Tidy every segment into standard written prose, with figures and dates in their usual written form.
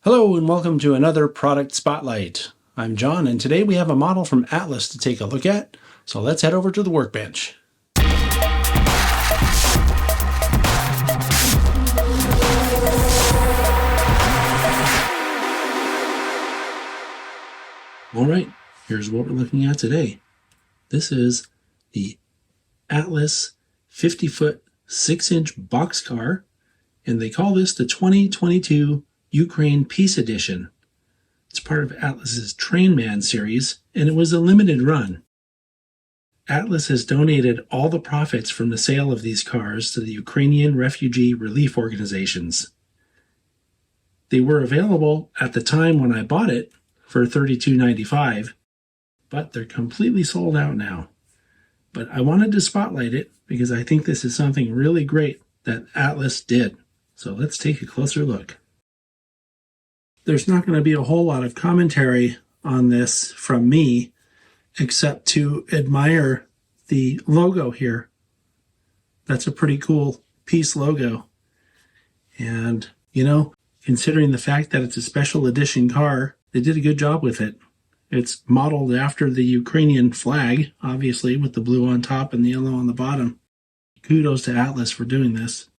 Hello and welcome to another product spotlight. I'm John and today we have a model from Atlas to take a look at, so let's head over to the workbench. Alright, here's what we're looking at today. This is the Atlas 50-foot 6-inch Boxcar, and they call this the 2022 Ukraine Peace Edition. It's part of Atlas's Trainman series, and it was a limited run. Atlas has donated all the profits from the sale of these cars to the Ukrainian refugee relief organizations. They were available at the time when I bought it for $32.95, but they're completely sold out now. But I wanted to spotlight it because I think this is something really great that Atlas did. So let's take a closer look. There's not going to be a whole lot of commentary on this from me, except to admire the logo here. That's a pretty cool Peace logo. And, considering the fact that it's a special edition car, they did a good job with it. It's modeled after the Ukrainian flag, obviously, with the blue on top and the yellow on the bottom. Kudos to Atlas for doing this.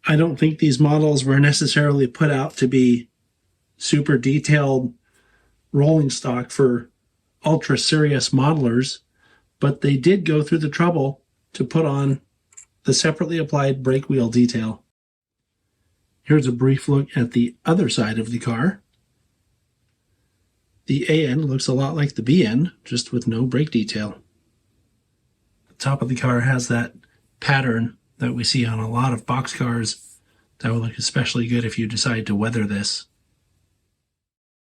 I don't think these models were necessarily put out to be super detailed rolling stock for ultra serious modelers, but they did go through the trouble to put on the separately applied brake wheel detail. Here's a brief look at the other side of the car. The A end looks a lot like the B end, just with no brake detail. The top of the car has that pattern that we see on a lot of box cars that will look especially good if you decide to weather this.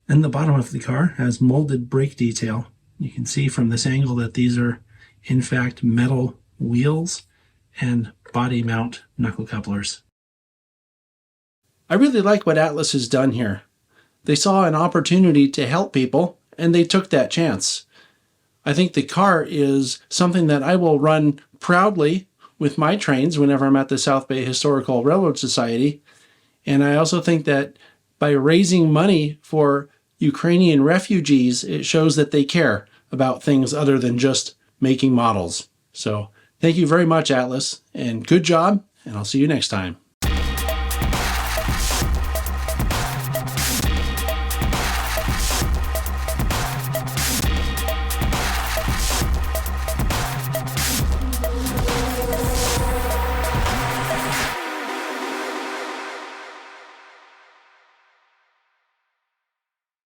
And the bottom of the car has molded brake detail. You can see from this angle that these are in fact metal wheels and body mount knuckle couplers. I really like what Atlas has done here. They saw an opportunity to help people and they took that chance. I think the car is something that I will run proudly with my trains whenever I'm at the South Bay Historical Railroad Society. And I also think that by raising money for Ukrainian refugees, it shows that they care about things other than just making models. So thank you very much, Atlas, and good job, and I'll see you next time.